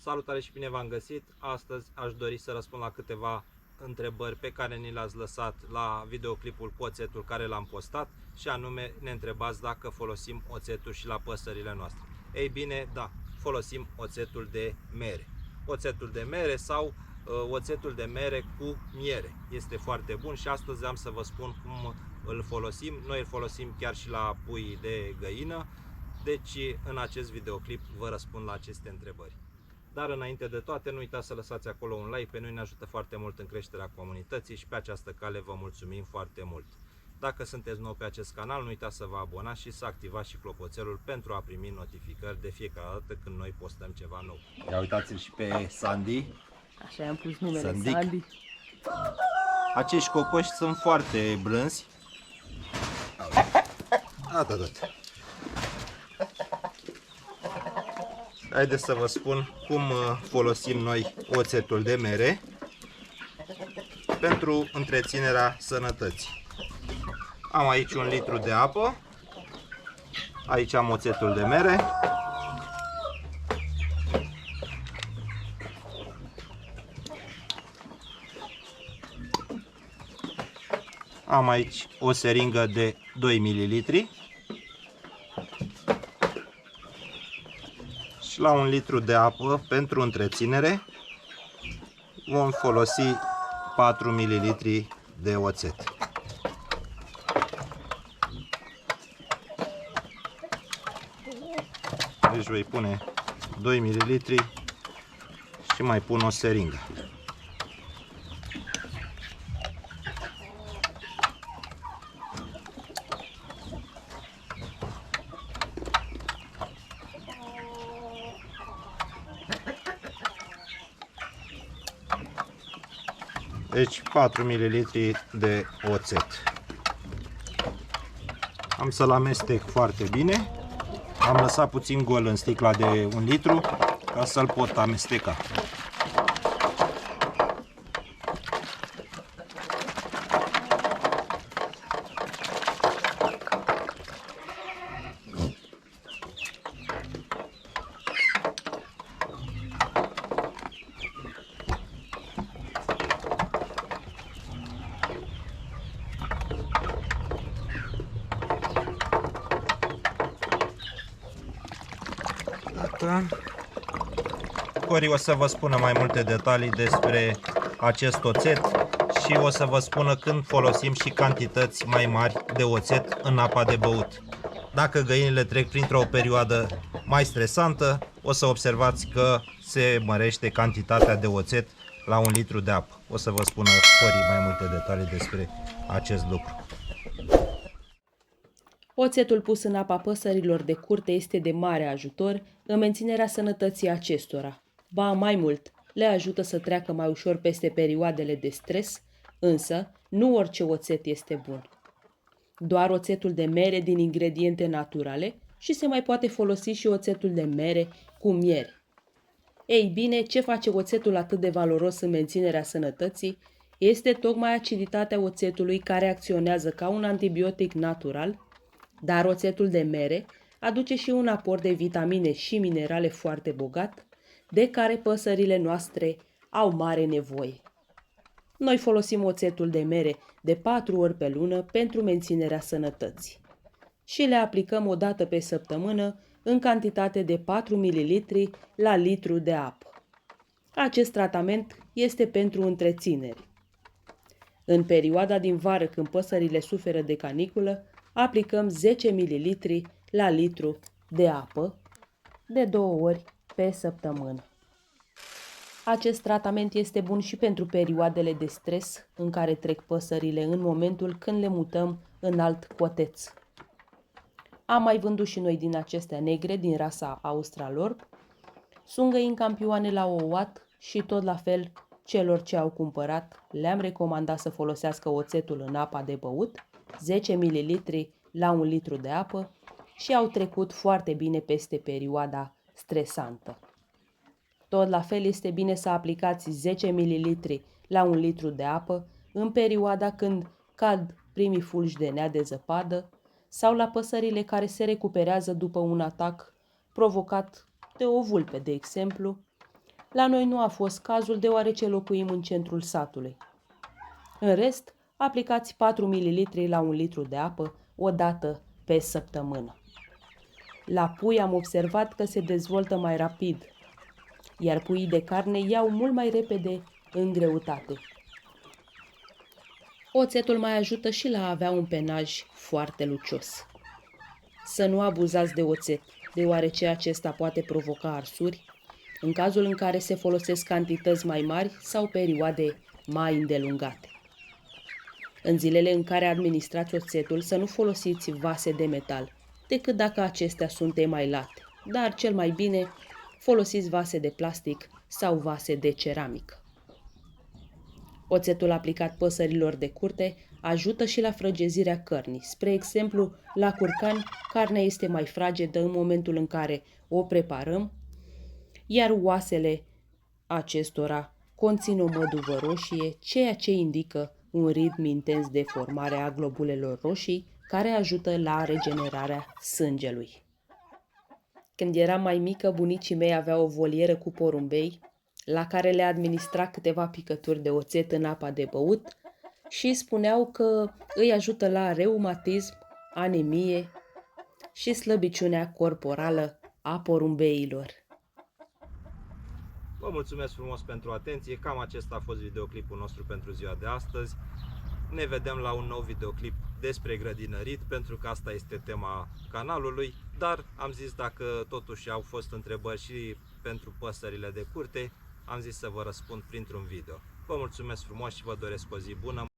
Salutare și bine v-am găsit! Astăzi aș dori să răspund la câteva întrebări pe care ni le-ați lăsat la videoclipul cu oțetul care l-am postat, și anume ne întrebați dacă folosim oțetul și la păsările noastre. Ei bine, da, folosim oțetul de mere. Oțetul de mere sau oțetul de mere cu miere. Este foarte bun și astăzi am să vă spun cum îl folosim. Noi îl folosim chiar și la pui de găină. Deci în acest videoclip vă răspund la aceste întrebări. Dar înainte de toate, nu uitați să lăsați acolo un like, pe noi ne ajută foarte mult în creșterea comunității și pe această cale vă mulțumim foarte mult. Dacă sunteți nou pe acest canal, nu uitați să vă abonați și să activați și clopoțelul pentru a primi notificări de fiecare dată când noi postăm ceva nou. Ia uitați-l și pe Sandy. Așa i-am pus numele Sandic. Sandy. Acești cocoși sunt foarte blânzi. Haideți să vă spun cum folosim noi oțetul de mere pentru întreținerea sănătății. Am aici 1 litru de apă, aici am oțetul de mere, am aici o seringă de 2 ml și la 1 litru de apă pentru întreținere vom folosi 4 ml de oțet. Deci voi pune 2 ml și mai pun o seringă. Deci 4 ml de oțet. Am să-l amestec foarte bine. Am lăsat puțin gol în sticla de 1 litru ca să-l pot amesteca. Cori o să vă spună mai multe detalii despre acest oțet și o să vă spună când folosim și cantități mai mari de oțet în apa de băut. Dacă găinile trec printr-o perioadă mai stresantă, o să observați că se mărește cantitatea de oțet la 1 litru de apă. O să vă spună Cori mai multe detalii despre acest lucru. Oțetul pus în apa păsărilor de curte este de mare ajutor în menținerea sănătății acestora. Ba mai mult, le ajută să treacă mai ușor peste perioadele de stres, însă nu orice oțet este bun. Doar oțetul de mere din ingrediente naturale și se mai poate folosi și oțetul de mere cu miere. Ei bine, ce face oțetul atât de valoros în menținerea sănătății este tocmai aciditatea oțetului, care acționează ca un antibiotic natural, dar oțetul de mere aduce și un aport de vitamine și minerale foarte bogat, de care păsările noastre au mare nevoie. Noi folosim oțetul de mere de 4 ori pe lună pentru menținerea sănătății și le aplicăm o dată pe săptămână în cantitate de 4 ml la litru de apă. Acest tratament este pentru întreținere. În perioada din vară, când păsările suferă de caniculă, aplicăm 10 ml la litru de apă de 2 ori pe săptămână. Acest tratament este bun și pentru perioadele de stres în care trec păsările în momentul când le mutăm în alt coteț. Am mai vândut și noi din acestea negre, din rasa Australorp. Sunt găini campioane la ouat și tot la fel celor ce au cumpărat le-am recomandat să folosească oțetul în apa de băut, 10 ml la 1 litru de apă, și au trecut foarte bine peste perioada stresantă. Tot la fel este bine să aplicați 10 ml la 1 litru de apă în perioada când cad primii fulgi de nea de zăpadă sau la păsările care se recuperează după un atac provocat de o vulpe, de exemplu, La noi nu a fost cazul deoarece locuim în centrul satului. În rest, aplicați 4 ml la 1 litru de apă o dată pe săptămână. La pui am observat că se dezvoltă mai rapid, iar puii de carne iau mult mai repede în greutate. Oțetul mai ajută și la a avea un penaj foarte lucios. Să nu abuzați de oțet, deoarece acesta poate provoca arsuri, în cazul în care se folosesc cantități mai mari sau perioade mai îndelungate. În zilele în care administrați oțetul, să nu folosiți vase de metal, decât dacă acestea sunt emailate, dar cel mai bine folosiți vase de plastic sau vase de ceramică. Oțetul aplicat păsărilor de curte ajută și la frăgezirea cărnii. Spre exemplu, la curcan, carnea este mai fragedă în momentul în care o preparăm, iar oasele acestora conțin o măduvă roșie, ceea ce indică un ritm intens de formare a globulelor roșii, care ajută la regenerarea sângelui. Când eram mai mică, bunicii mei aveau o volieră cu porumbei, la care le administra câteva picături de oțet în apa de băut și spuneau că îi ajută la reumatism, anemie și slăbiciunea corporală a porumbeilor. Vă mulțumesc frumos pentru atenție, cam acesta a fost videoclipul nostru pentru ziua de astăzi. Ne vedem la un nou videoclip despre grădinărit, pentru că asta este tema canalului, dar am zis dacă totuși au fost întrebări și pentru păsările de curte, am zis să vă răspund printr-un video. Vă mulțumesc frumos și vă doresc o zi bună!